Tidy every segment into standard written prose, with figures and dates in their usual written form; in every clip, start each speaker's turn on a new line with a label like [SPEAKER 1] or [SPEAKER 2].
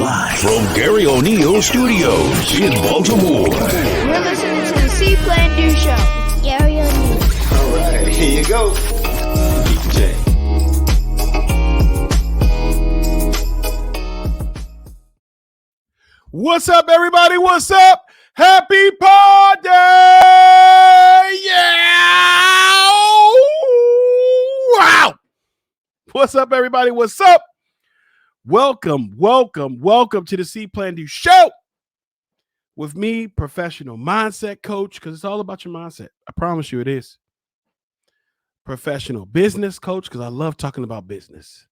[SPEAKER 1] Live from Gary O'Neill Studios in Baltimore.
[SPEAKER 2] You're listening to the See.Plan.Do show. Gary O'Neill.
[SPEAKER 3] All right, here you go. DJ.
[SPEAKER 4] What's up, everybody? What's up? Happy Pod Day! Yeah! Wow! What's up, everybody? What's up? Welcome to the See.Plan.Do show with me, professional mindset coach, because it's all about your mindset. I promise you it is. Professional business coach, because I love talking about business.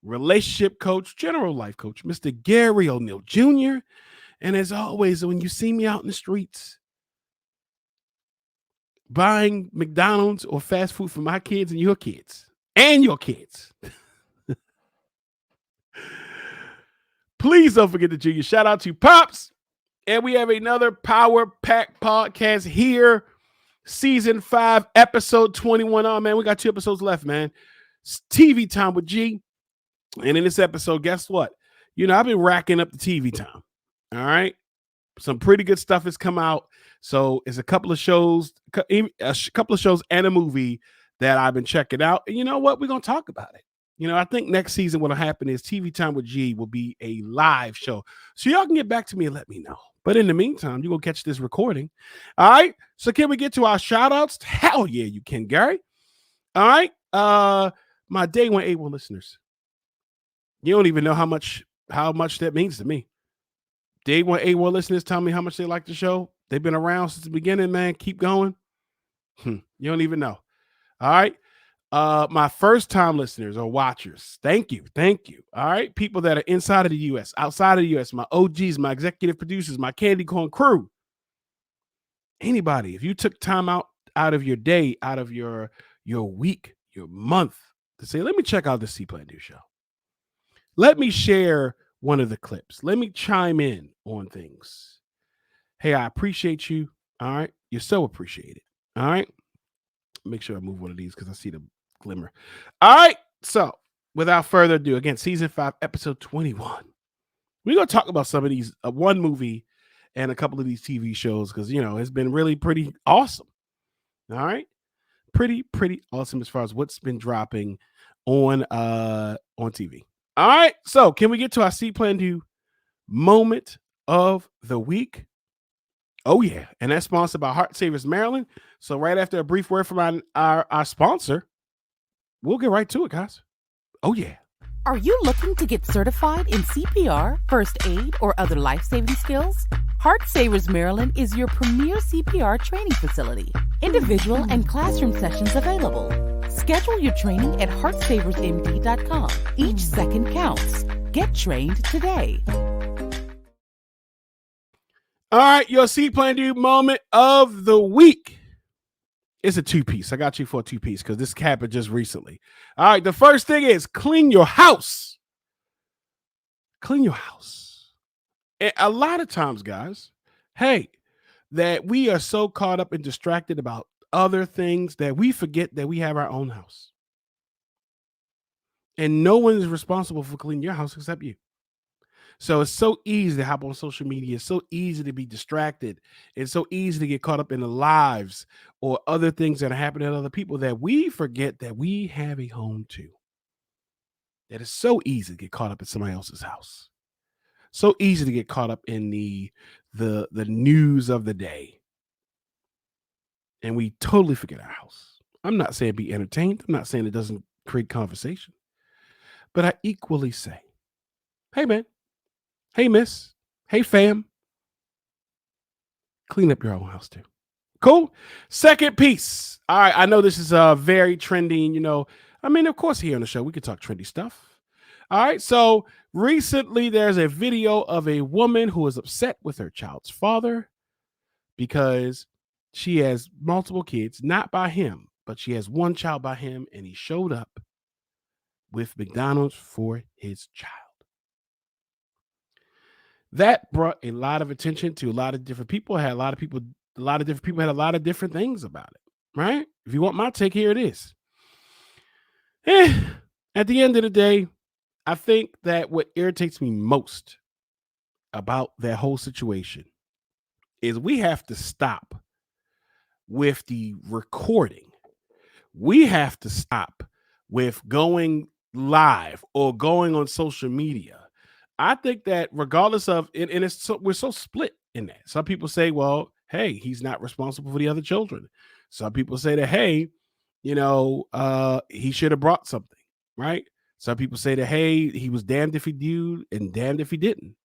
[SPEAKER 4] Relationship coach, general life coach, Mr. Gary O'Neill Jr. And as always, when you see me out in the streets buying McDonald's or fast food for my kids and your kids, please don't forget the Junior. Shout out to Pops. And we have another Power Pack podcast here. Season 5, episode 21. Oh, man, we got 2 episodes left, man. It's TV time with G. And in this episode, guess what? I've been racking up the TV time. All right. Some pretty good stuff has come out. So it's a couple of shows and a movie that I've been checking out. And you know what? We're going to talk about it. I think next season what'll happen is TV Time with G will be a live show. So y'all can get back to me and let me know. But in the meantime, you're going to catch this recording. All right. So can we get to our shout outs? Hell yeah, you can, Gary. All right. My day 1 A1 listeners. You don't even know how much that means to me. Day 1 A1 listeners tell me how much they like the show. They've been around since the beginning, man. Keep going. You don't even know. All right. My first time listeners or watchers, thank you. All right, people that are inside of the U.S., outside of the U.S., my OGs, my executive producers, my candy corn crew, anybody, if you took time out of your day, out of your week, your month to say, let me check out the See.Plan.Do show. Let me share one of the clips. Let me chime in on things. Hey, I appreciate you. All right, you're so appreciated. All right, make sure I move one of these because I see the glimmer. All right, so without further ado, again, season 5, episode 21. We're gonna talk about some of these, one movie and a couple of these TV shows because it's been really pretty awesome. All right, pretty awesome as far as what's been dropping on TV. All right, so can we get to our See.Plan.Do moment of the week? Oh yeah, and that's sponsored by Heart Savers Maryland. So right after a brief word from our sponsor, we'll get right to it, guys. Oh, yeah.
[SPEAKER 5] Are you looking to get certified in CPR, first aid, or other life-saving skills? Heart Savers Maryland is your premier CPR training facility. Individual and classroom sessions available. Schedule your training at heartsaversmd.com. Each second counts. Get trained today.
[SPEAKER 4] All right, your See.Plan.Do moment of the week. It's a 2-piece. I got you for a 2-piece because this happened just recently. All right, the first thing is clean your house. Clean your house. And a lot of times, guys, that we are so caught up and distracted about other things that we forget that we have our own house. And no one is responsible for cleaning your house except you. So it's so easy to hop on social media. It's so easy to be distracted. It's so easy to get caught up in the lives or other things that are happening to other people that we forget that we have a home too. That is so easy to get caught up in somebody else's house. So easy to get caught up in the news of the day. And we totally forget our house. I'm not saying be entertained. I'm not saying it doesn't create conversation. But I equally say, hey, man. Hey, miss. Hey, fam. Clean up your own house, too. Cool. Second piece. All right. I know this is very trending. Of course, here on the show, we can talk trendy stuff. All right. So recently, there's a video of a woman who is upset with her child's father because she has multiple kids, not by him, but she has one child by him, and he showed up with McDonald's for his child. That brought a lot of attention to a lot of different people. A lot of different people had a lot of different things about it, right? If you want my take, here it is. At the end of the day, I think that what irritates me most about that whole situation is we have to stop with the recording. We have to stop with going live or going on social media. I think that regardless of it, and we're so split in that. Some people say, well, hey, he's not responsible for the other children. Some people say that, hey, he should have brought something, right? Some people say that, hey, he was damned if he did and damned if he didn't.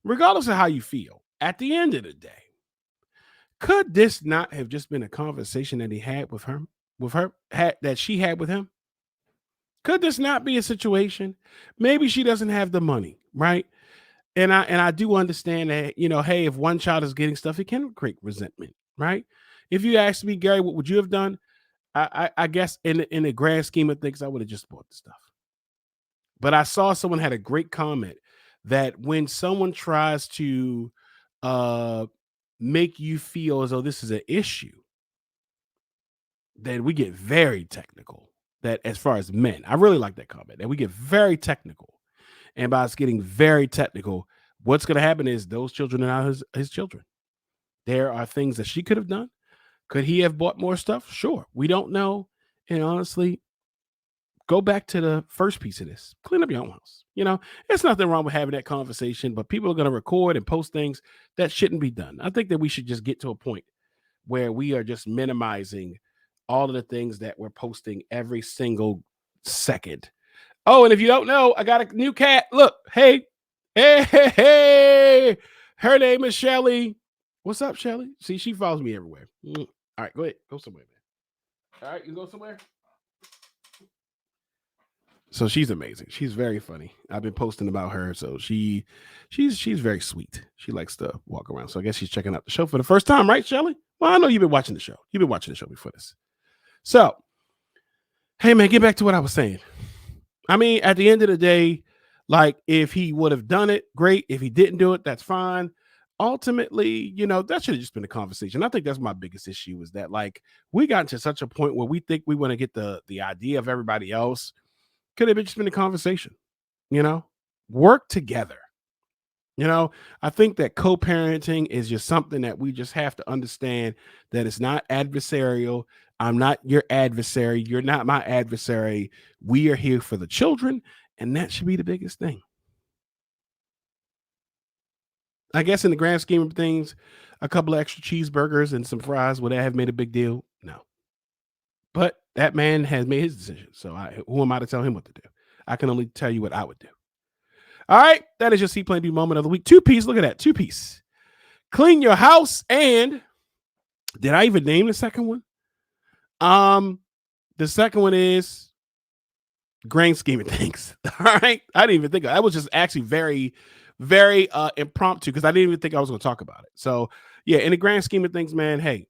[SPEAKER 4] Regardless of how you feel, at the end of the day, could this not have just been a conversation that he had with her, that she had with him? Could this not be a situation? Maybe she doesn't have the money, right? And I do understand that, hey, if one child is getting stuff, it can create resentment, right? If you ask me, Gary, what would you have done? I guess in the grand scheme of things, I would have just bought the stuff. But I saw someone had a great comment that when someone tries to make you feel as though this is an issue, then we get very technical. That as far as men, I really like that comment, that we get very technical. And by us getting very technical, what's going to happen is those children are not his children. There are things that she could have done. Could he have bought more stuff? Sure. We don't know. And honestly, go back to the first piece of this. Clean up your own house. There's nothing wrong with having that conversation, but people are going to record and post things that shouldn't be done. I think that we should just get to a point where we are just minimizing all of the things that we're posting every single second. Oh, and if you don't know, I got a new cat. Look, hey. Her name is Shelly. What's up, Shelly? See, she follows me everywhere. All right, go ahead. Go somewhere, man. All right, you go somewhere? So she's amazing. She's very funny. I've been posting about her. So she's very sweet. She likes to walk around. So I guess she's checking out the show for the first time, right, Shelly? Well, I know you've been watching the show. You've been watching the show before this. So, hey, man, get back to what I was saying. I mean, at the end of the day, like, if he would have done it, great. If he didn't do it, that's fine. Ultimately, that should have just been a conversation. I think that's my biggest issue, is that, like, we got to such a point where we think we want to get the idea of everybody else. Could have just been a conversation, work together. I think that co-parenting is just something that we just have to understand, that it's not adversarial. I'm not your adversary. You're not my adversary. We are here for the children, and that should be the biggest thing. I guess in the grand scheme of things, a couple of extra cheeseburgers and some fries, would that have made a big deal? No. But that man has made his decision. So who am I to tell him what to do? I can only tell you what I would do. All right. That is your See.Plan.Do moment of the week. 2-piece. Look at that. 2-piece. Clean your house. And did I even name the second one? The second one is grand scheme of things. All right. I didn't even think of that. Was just actually very, very impromptu, because I didn't even think I was going to talk about it. So yeah, in the grand scheme of things, man, hey,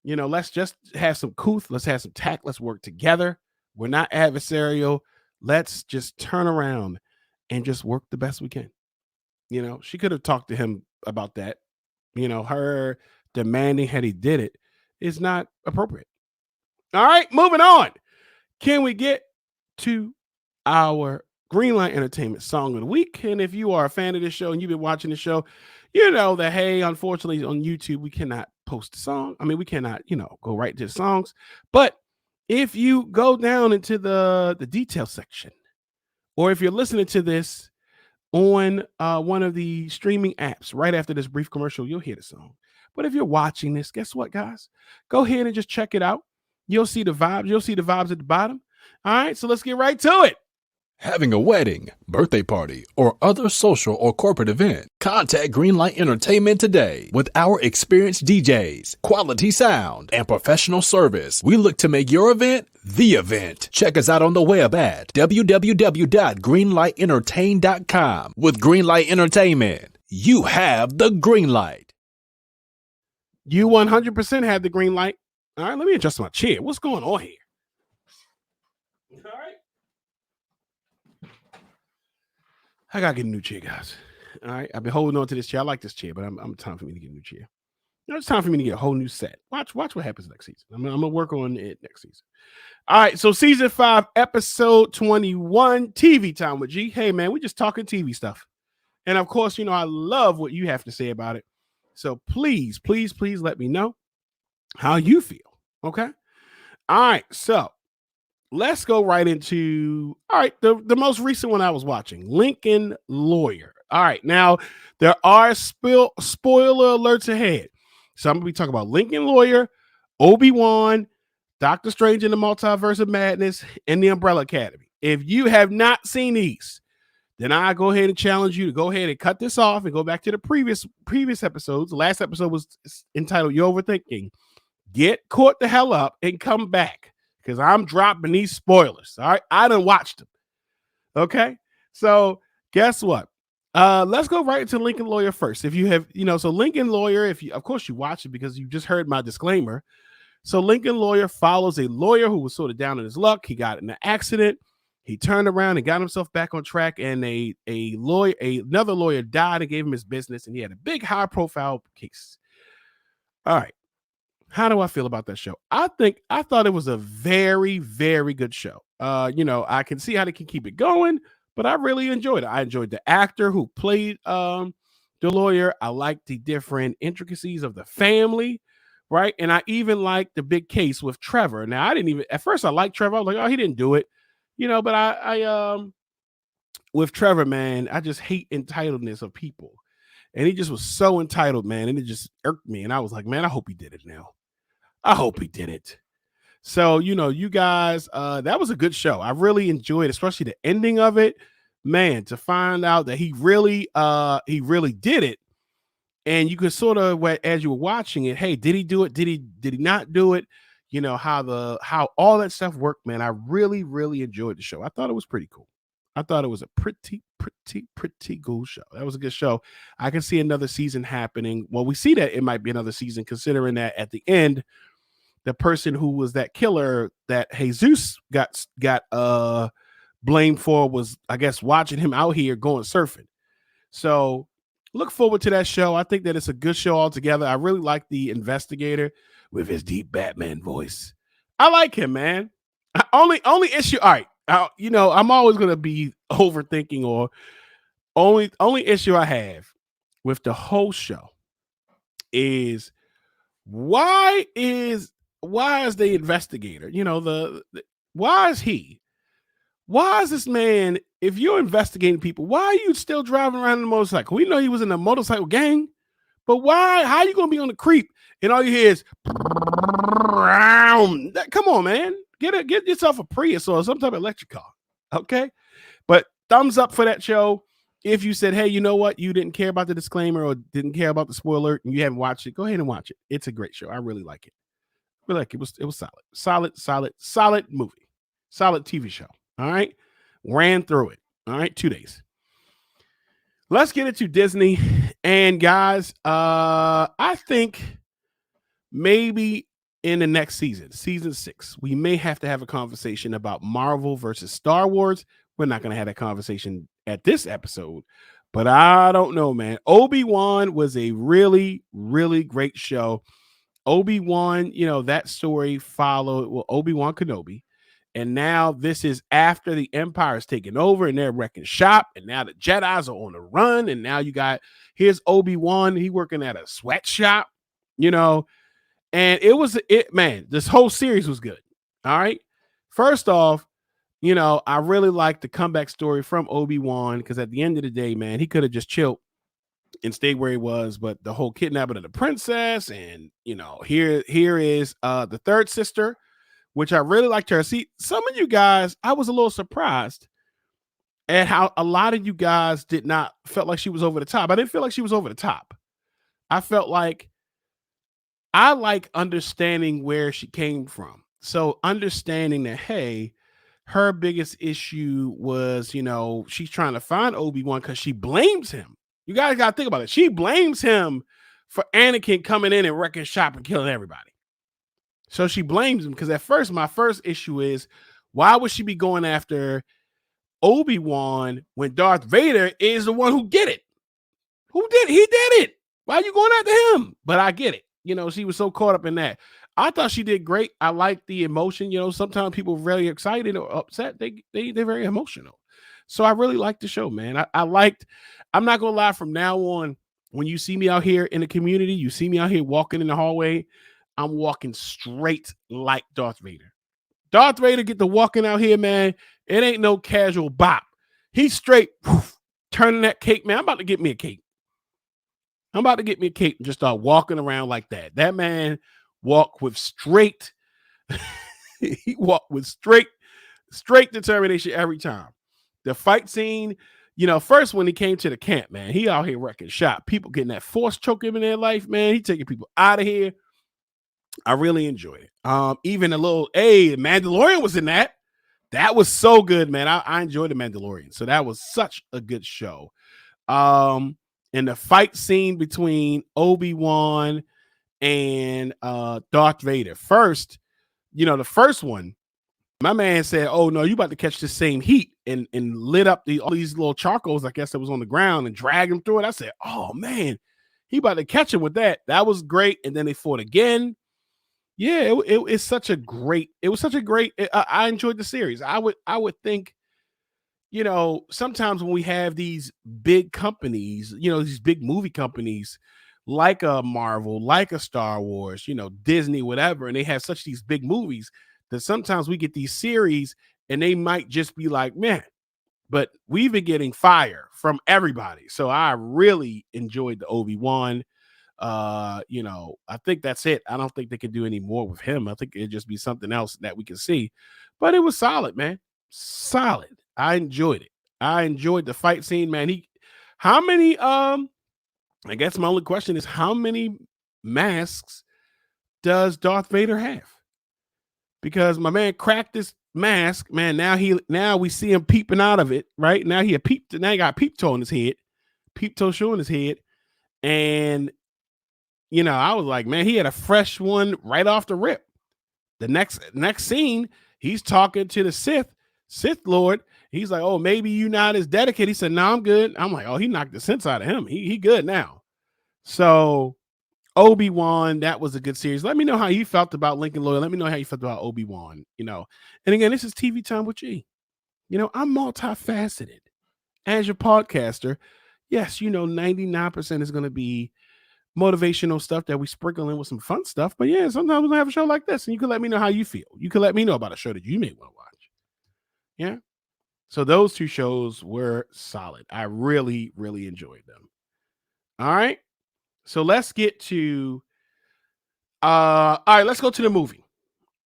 [SPEAKER 4] let's just have some couth. Let's have some tact. Let's work together. We're not adversarial. Let's just turn around and just work the best we can. She could have talked to him about that. Her demanding that he did it is not appropriate. All right, moving on. Can we get to our Greenlight Entertainment Song of the Week? And if you are a fan of this show and you've been watching the show, you know that, hey, unfortunately on YouTube, we cannot post the song. I mean, we cannot, go right to the songs. But if you go down into the detail section, or if you're listening to this on one of the streaming apps, right after this brief commercial, you'll hear the song. But if you're watching this, guess what, guys? Go ahead and just check it out. You'll see the vibes. You'll see the vibes at the bottom. All right, so let's get right to it.
[SPEAKER 1] Having a wedding, birthday party, or other social or corporate event, contact Greenlight Entertainment today. With our experienced DJs, quality sound, and professional service, we look to make your event the event. Check us out on the web at www.greenlightentertain.com. With Greenlight Entertainment, you have the green light.
[SPEAKER 4] You 100% have the green light. All right, let me adjust my chair. What's going on here? All right. I gotta get a new chair, guys. All right, I've been holding on to this chair. I like this chair, but I'm time for me to get a new chair. It's time for me to get a whole new set. Watch what happens next season. I'm gonna work on it next season. All right, so season 5, episode 21, TV time with G. Hey man, we just talking TV stuff. And of course, I love what you have to say about it. So please let me know how you feel. Okay. All right. So let's go right into the most recent one I was watching, Lincoln Lawyer. All right. Now there are spoiler alerts ahead. So I'm gonna be talking about Lincoln Lawyer, Obi Wan, Doctor Strange in the Multiverse of Madness, and the Umbrella Academy. If you have not seen these, then I go ahead and challenge you to go ahead and cut this off and go back to the previous episodes. The last episode was entitled "You're Overthinking." Get caught the hell up and come back because I'm dropping these spoilers. All right, I done watched them. Okay, so guess what? Let's go right into Lincoln Lawyer first. If you have, so Lincoln Lawyer, of course you watch it because you just heard my disclaimer. So Lincoln Lawyer follows a lawyer who was sort of down in his luck. He got in an accident. He turned around and got himself back on track, and another lawyer died and gave him his business, and he had a big high-profile case. All right. How do I feel about that show? I thought it was a very, very good show. I can see how they can keep it going, but I really enjoyed it. I enjoyed the actor who played the lawyer. I liked the different intricacies of the family, right? And I even liked the big case with Trevor. Now, at first I liked Trevor. I was like, oh, he didn't do it. But I with Trevor, man, I just hate entitledness of people. And he just was so entitled, man. And it just irked me. And I was like, man, I hope he did it now. I hope he did it. So, you guys, that was a good show. I really enjoyed, especially the ending of it. Man, to find out that he really did it. And you could sort of, as you were watching it, hey, did he do it? Did he not do it? How all that stuff worked, man. I really, really enjoyed the show. I thought it was pretty cool. I thought it was a pretty cool show. That was a good show. I can see another season happening. Well, we see that it might be another season, considering that at the end, the person who was that killer that Jesus got blamed for was, I guess, watching him out here going surfing. So look forward to that show. I think that it's a good show altogether. I really like the investigator with his deep Batman voice. I like him, man. Only issue. All right. I'm always going to be overthinking, or only issue I have with the whole show is why is the investigator, why is this man, if you're investigating people, why are you still driving around in a motorcycle? We know he was in a motorcycle gang, but how are you going to be on the creep and all you hear is come on, man, get yourself a Prius or some type of electric car. Okay. But thumbs up for that show. If you said, hey, you know what, you didn't care about the disclaimer or didn't care about the spoiler and you haven't watched it, go ahead and watch it. It's a great show. I really like it. It was solid movie, solid TV show. All right. Ran through it. All right. 2 days. Let's get into Disney. And guys, I think maybe in the next season 6, we may have to have a conversation about Marvel versus Star Wars. We're not going to have that conversation at this episode, but I don't know, man. Obi-Wan was a really, really great show. Obi-Wan, that story followed Obi Wan Kenobi. And now this is after the Empire's taken over and they're wrecking shop. And now the Jedis are on the run. And now here's Obi-Wan. He working at a sweatshop, and man, this whole series was good. All right. First off, I really like the comeback story from Obi-Wan, because at the end of the day, man, he could have just chilled and stayed where he was. But the whole kidnapping of the princess, and here is the third sister, which I really liked her. See, some of you guys, I was a little surprised at how a lot of you guys felt like she was over the top. I didn't feel like she was over the top. I felt like I like understanding where she came from. So understanding that, hey, her biggest issue was, she's trying to find Obi-Wan because she blames him. You guys got to think about it. She blames him for Anakin coming in and wrecking shop and killing everybody. So she blames him because at first, my first issue is, why would she be going after Obi-Wan when Darth Vader is the one who did it? He did it. Why are you going after him? But I get it. she was so caught up in that. I thought she did great. I like the emotion. Sometimes people are very excited or upset. They're very emotional. So I really like the show, man. I'm not gonna lie, from now on, when you see me out here in the community, you see me out here walking in the hallway, I'm walking straight like Darth Vader. Darth Vader get to walking out here, man. It ain't no casual bop. He's straight turning that cape, man. I'm about to get me a cape. I'm about to get me a cape and just start walking around like that. That man walked with straight, he walked with straight determination every time. The fight scene, first when he came to the camp, man, he out here wrecking shop. People getting that force choke him in their life, man. He taking people out of here. I really enjoyed it. Even a little, Mandalorian was in that. That was so good, man. I enjoyed the Mandalorian. So that was such a good show. And the fight scene between Obi-Wan and Darth Vader. First, the first one, my man said, "Oh no, you about to catch the same heat," and lit up all these little charcoals, I guess, that was on the ground and dragged him through it. I said, "Oh man, he about to catch him with that." That was great. And then they fought again. Yeah, it's such a great. It was such a great. I enjoyed the series. I would think, sometimes when we have these big companies, these big movie companies, like a Marvel, like a Star Wars, Disney, whatever, and they have such these big movies that sometimes we get these series and they might just be like, man, but we've been getting fire from everybody. So I really enjoyed the Obi-Wan. I think that's it. I don't think they could do any more with him. I think it'd just be something else that we can see. But it was solid, man. Solid. I enjoyed it. I enjoyed the fight scene, man. How many I guess my only question is, how many masks does Darth Vader have? Because my man cracked this mask, man. Now we see him peeping out of it, right? Now he got peep toe on his head, peep toe shoe on his head. And I was like, man, he had a fresh one right off the rip. The next scene, he's talking to the Sith Lord. He's like, oh, maybe you're not as dedicated. He said, no, I'm good. I'm like, oh, he knocked the sense out of him. He good now. So Obi-Wan, that was a good series. Let me know how you felt about Lincoln Lawyer. Let me know how you felt about Obi-Wan, And again, this is TV Time with G. I'm multifaceted. As your podcaster, yes, 99% is going to be motivational stuff that we sprinkle in with some fun stuff. But yeah, sometimes we're going to have a show like this, and you can let me know how you feel. You can let me know about a show that you may want to watch. Yeah. So those two shows were solid. I really, really enjoyed them. All right. So let's get to all right, let's go to the movie.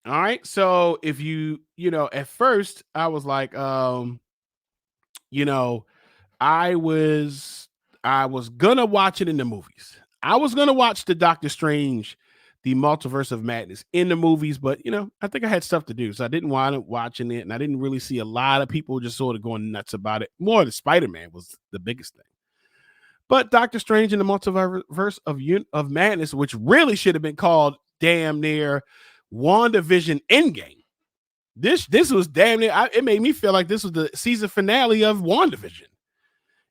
[SPEAKER 4] All right. So if at first I was like, I was gonna watch it in the movies. I was gonna watch the Doctor Strange, the Multiverse of Madness in the movies, but I think I had stuff to do, so I didn't wind up watching it, and I didn't really see a lot of people just sort of going nuts about it. More the Spider-Man was the biggest thing. But Doctor Strange in the Multiverse of Madness, which really should have been called damn near WandaVision Endgame. This was damn near. It made me feel like this was the season finale of WandaVision.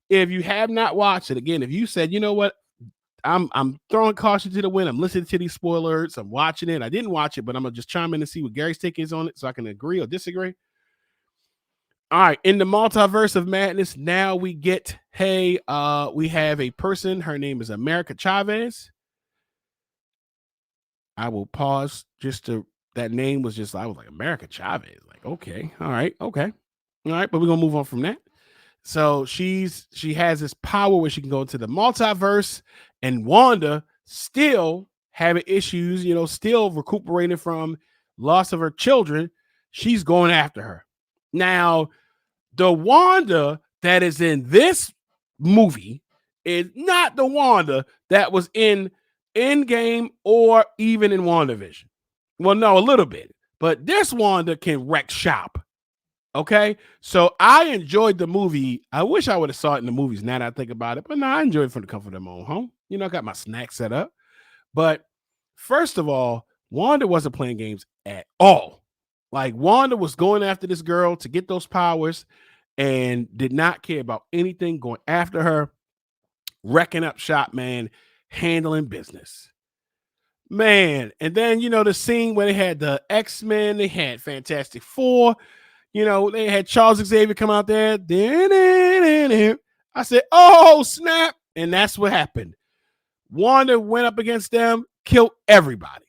[SPEAKER 4] If you have not watched it, again, if you said, you know what, I'm throwing caution to the wind, I'm listening to these spoilers, I'm watching it. I didn't watch it, but I'm gonna just chime in and see what Gary's take is on it, so I can agree or disagree. All right, in the Multiverse of Madness, now we get, we have a person. Her name is America Chavez. I will pause that name was just, I was like, America Chavez. Like, okay, all right, okay. All right, but we're going to move on from that. So she has this power where she can go into the multiverse, and Wanda still having issues, still recuperating from loss of her children. She's going after her. Now, the Wanda that is in this movie is not the Wanda that was in Endgame or even in WandaVision. Well, no, a little bit. But this Wanda can wreck shop. Okay? So I enjoyed the movie. I wish I would have saw it in the movies now that I think about it. But no, I enjoyed it from the comfort of my own home. I got my snacks set up. But first of all, Wanda wasn't playing games at all. Like, Wanda was going after this girl to get those powers and did not care about anything, going after her, wrecking up shop, man, handling business. Man, and then the scene where they had the X-Men, they had Fantastic Four, they had Charles Xavier come out there. I said, oh, snap. And that's what happened. Wanda went up against them, killed everybody.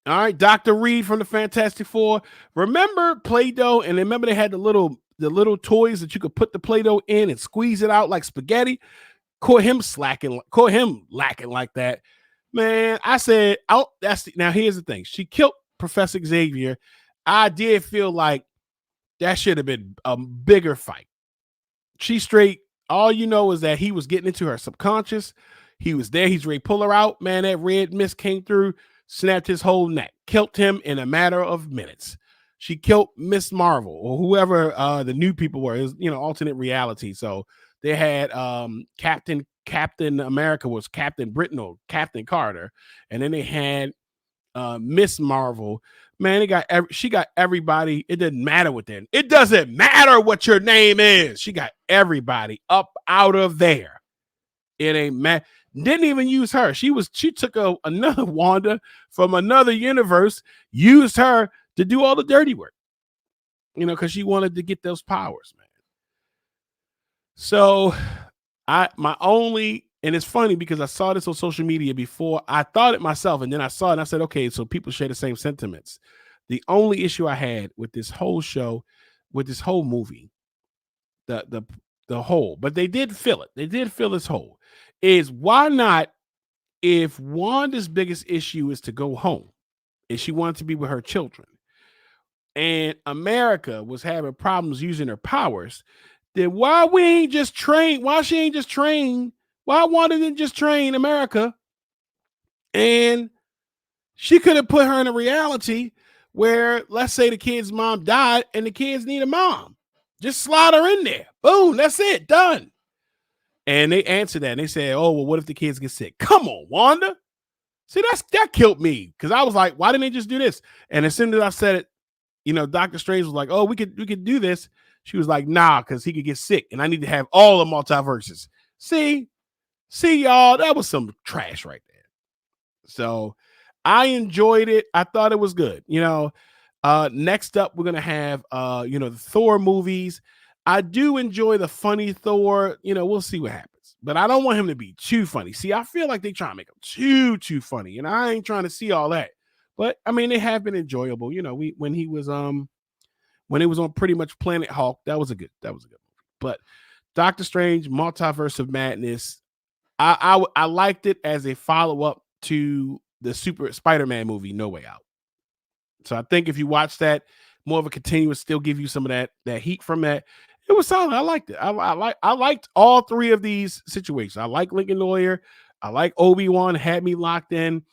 [SPEAKER 4] All right, Dr. Reed from the Fantastic Four. Remember Play-Doh, and remember they had the little toys that you could put the Play-Doh in and squeeze it out like spaghetti. Caught him lacking like that. Man, I said, oh, now here's the thing. She killed Professor Xavier. I did feel like that should have been a bigger fight. She straight, all you know is that he was getting into her subconscious. He was there. He's ready to pull her out. Man, that red mist came through, snapped his whole neck, killed him in a matter of minutes. She killed Miss Marvel or whoever the new people were. It was, alternate reality. So they had Captain America was Captain Britain or Captain Carter, and then they had Miss Marvel. Man, she got everybody. It didn't matter what then. It doesn't matter what your name is. She got everybody up out of there. It ain't mad. Didn't even use her. She took another Wanda from another universe, used her to do all the dirty work. Because she wanted to get those powers, man. So and it's funny because I saw this on social media before. I thought it myself, and then I saw it and I said, okay, so people share the same sentiments. The only issue I had with this whole show, with this whole movie, the hole, but they did fill it. They did fill this hole. Is why not, if Wanda's biggest issue is to go home and she wanted to be with her children, and America was having problems using her powers, then why she ain't just trained? Why Wanda didn't just train America? And she could have put her in a reality where, let's say the kid's mom died and the kids need a mom. Just slide her in there. Boom, that's it, done. And they answered that and they said, oh, well, what if the kids get sick? Come on, Wanda. See, that killed me because I was like, why didn't they just do this? And as soon as I said it, Dr. Strange was like, oh, we could do this. She was like, nah, because he could get sick and I need to have all the multiverses. See, y'all, that was some trash right there. So I enjoyed it. I thought it was good. Next up, we're going to have, the Thor movies. I do enjoy the funny Thor. We'll see what happens. But I don't want him to be too funny. See, I feel like they try to make him too funny. And I ain't trying to see all that. But, I mean, they have been enjoyable. When he was on pretty much Planet Hulk, that was a good movie. But Doctor Strange, Multiverse of Madness, I liked it as a follow-up to the Super Spider-Man movie, No Way Out. So I think if you watch that, more of a continuous, still give you some of that heat from that. It was solid. I liked it. I liked all three of these situations. I like Lincoln Lawyer. I like Obi-Wan, had me locked in,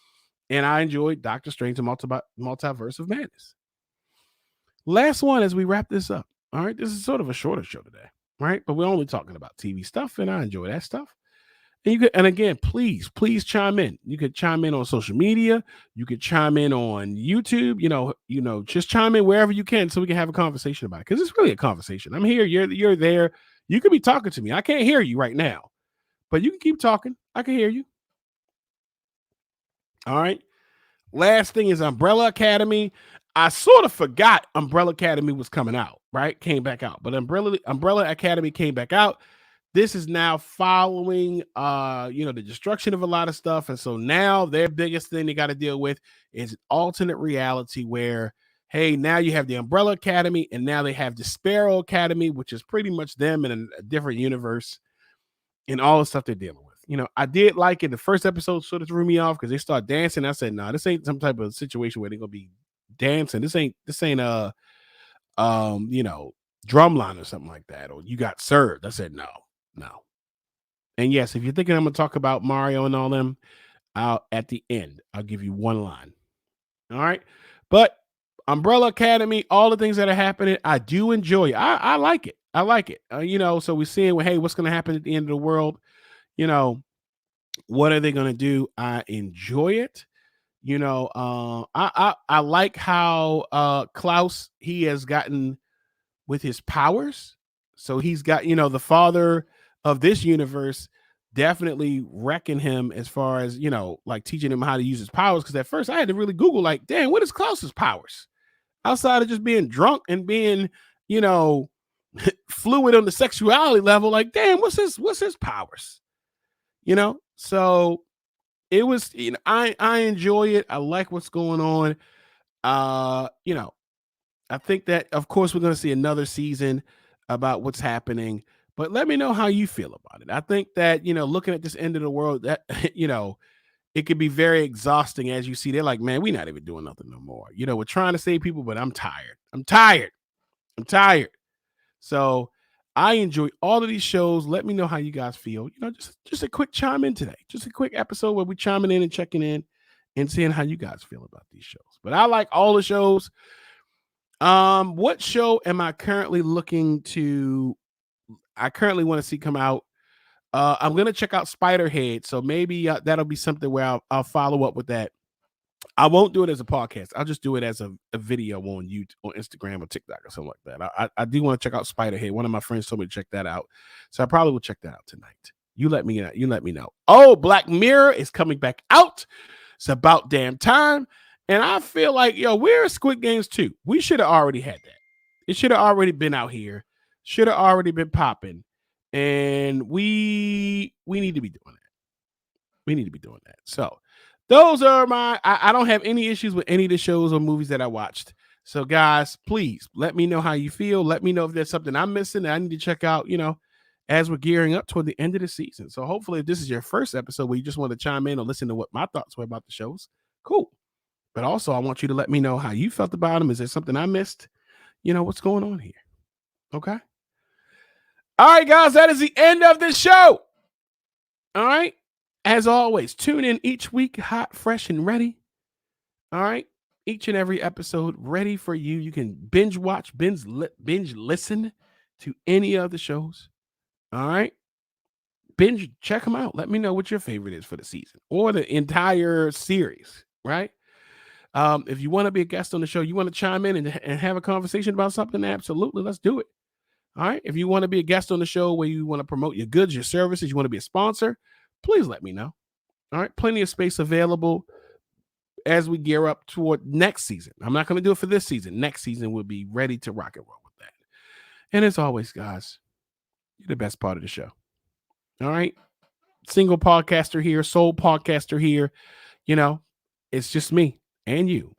[SPEAKER 4] and I enjoyed Doctor Strange and Multiverse of Madness. Last one as we wrap this up. All right, this is sort of a shorter show today, right? But we're only talking about TV stuff, and I enjoy that stuff. And again, please chime in. You could chime in on social media. You could chime in on YouTube. Just chime in wherever you can so we can have a conversation about it. Because it's really a conversation. I'm here. You're there. You could be talking to me. I can't hear you right now, but you can keep talking. I can hear you. All right. Last thing is Umbrella Academy. I sort of forgot Umbrella Academy was coming out, right? Came back out, but Umbrella Academy came back out. This is now following, the destruction of a lot of stuff. And so now their biggest thing they got to deal with is alternate reality where, hey, now you have the Umbrella Academy and now they have the Sparrow Academy, which is pretty much them in a different universe and all the stuff they're dealing with. I did like it. The first episode sort of threw me off because they start dancing. I said, nah, this ain't some type of situation where they're going to be dancing. This ain't drumline or something like that. Or you got served. I said, no. And yes, if you're thinking I'm going to talk about Mario and all them, at the end, I'll give you one line. All right. But Umbrella Academy, all the things that are happening, I do enjoy. I like it. I like it. So we're seeing, hey, what's going to happen at the end of the world? What are they going to do? I enjoy it. I like how Klaus, he has gotten with his powers. So he's got, the father of this universe definitely wrecking him as far as, like teaching him how to use his powers. Because at first I had to really Google, like, damn, what is Klaus's powers? Outside of just being drunk and being, fluid on the sexuality level, like, damn, what's his powers? So it was, I enjoy it. I like what's going on. I think that, of course, we're going to see another season about what's happening, but let me know how you feel about it. I think that, looking at this end of the world, that, it could be very exhausting. As you see, they're like, man, we're not even doing nothing no more. We're trying to save people, but I'm tired. So I enjoy all of these shows. Let me know how you guys feel. Just a quick chime in today. Just a quick episode where we're chiming in and checking in and seeing how you guys feel about these shows. But I like all the shows. What show am I currently I currently want to see come out? I'm going to check out Spiderhead. So maybe that'll be something where I'll follow up with that. I won't do it as a podcast. I'll just do it as a video on YouTube, on Instagram or TikTok or something like that. I do want to check out Spiderhead. One of my friends told me to check that out. So I probably will check that out tonight. You let me know. Oh, Black Mirror is coming back out. It's about damn time. And I feel like, we're Squid Games 2. We should have already had that. It should have already been out here. Should have already been popping. And we need to be doing that. So those are I don't have any issues with any of the shows or movies that I watched. So guys, please let me know how you feel. Let me know if there's something I'm missing that I need to check out, as we're gearing up toward the end of the season. So hopefully if this is your first episode where you just want to chime in or listen to what my thoughts were about the shows, cool. But also I want you to let me know how you felt about them. Is there something I missed? What's going on here? Okay. All right, guys, that is the end of the show. All right. As always, tune in each week, hot, fresh, and ready. All right. Each and every episode ready for you. You can binge watch, binge listen to any of the shows. All right. Binge, check them out. Let me know what your favorite is for the season or the entire series. Right. If you want to be a guest on the show, you want to chime in and have a conversation about something, absolutely. Let's do it. All right. If you want to be a guest on the show where you want to promote your goods, your services, you want to be a sponsor, please let me know. All right. Plenty of space available as we gear up toward next season. I'm not going to do it for this season. Next season, we'll be ready to rock and roll with that. And as always, guys, you're the best part of the show. All right. Single podcaster here, sole podcaster here. It's just me and you.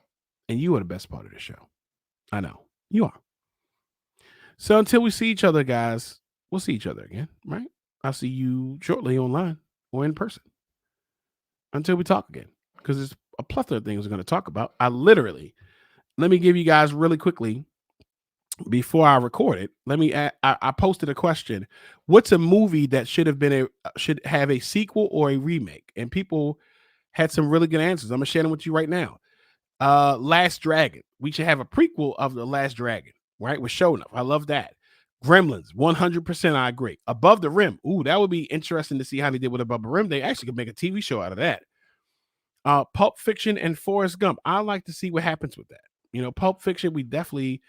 [SPEAKER 4] And you are the best part of the show. I know. You are. So until we see each other, guys, we'll see each other again, right? I'll see you shortly online or in person. Until we talk again, because there's a plethora of things we're going to talk about. Let me give you guys really quickly, before I record it, I posted a question. What's a movie that should have a sequel or a remake? And people had some really good answers. I'm going to share them with you right now. Last Dragon. We should have a prequel of The Last Dragon, right? With Shonuff. I love that. Gremlins, 100% I agree. Above the Rim. Ooh, that would be interesting to see how they did with Above the Rim. They actually could make a TV show out of that. Pulp Fiction and Forrest Gump. I like to see what happens with that. Pulp Fiction, we definitely,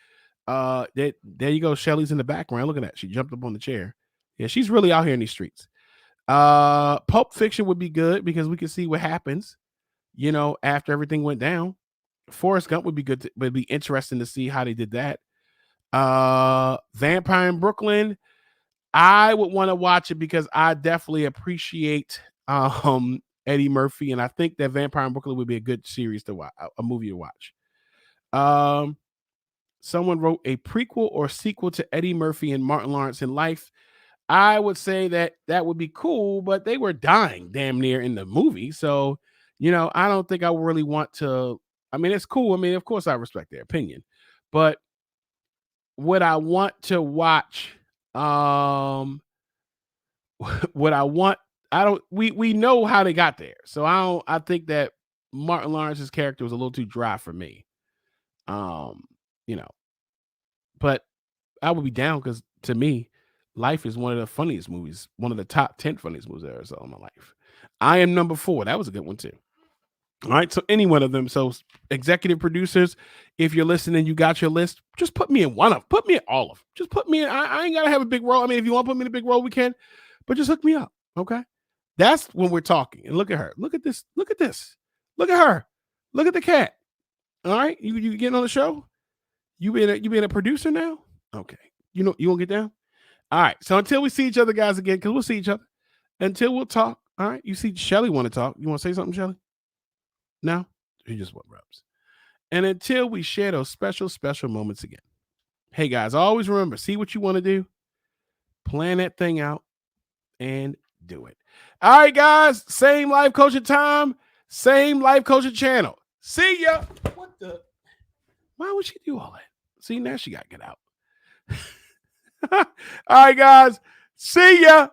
[SPEAKER 4] there you go. Shelly's in the background. Look at that. She jumped up on the chair. Yeah, she's really out here in these streets. Pulp Fiction would be good because we could see what happens, after everything went down. Forrest Gump would be good. Would be interesting to see how they did that. Vampire in Brooklyn, I would want to watch it because I definitely appreciate Eddie Murphy, and I think that Vampire in Brooklyn would be a good series to watch, a movie to watch. Someone wrote a prequel or sequel to Eddie Murphy and Martin Lawrence in life. I would say that would be cool, but they were dying damn near in the movie, so I don't think I really want to. I mean, it's cool. I mean, of course, I respect their opinion, but would I want to watch? What I want, I don't. We know how they got there, so I think that Martin Lawrence's character was a little too dry for me. But I would be down because to me, Life is one of the funniest movies, one of the top 10 funniest movies I ever saw in my life. I Am Number 4. That was a good one too. All right, so any one of them. So executive producers, if you're listening, you got your list. Just put me in one of them. Put me in all of them. Just put me in. I ain't gotta have a big role. I mean, if you want to put me in a big role, we can. But just hook me up, okay? That's when we're talking. And look at her. Look at this. Look at this. Look at her. Look at the cat. All right. You getting on the show? You being a producer now? Okay. You won't get down? All right. So until we see each other, guys, again, because we'll see each other. Until we'll talk. All right. You see Shelly want to talk. You want to say something, Shelly? No? You just want rubs. And until we share those special, special moments again. Hey, guys, always remember, see what you want to do. Plan that thing out and do it. All right, guys. Same life coaching time. Same life coaching channel. See ya. What the? Why would she do all that? See, now she got to get out. All right, guys. See ya.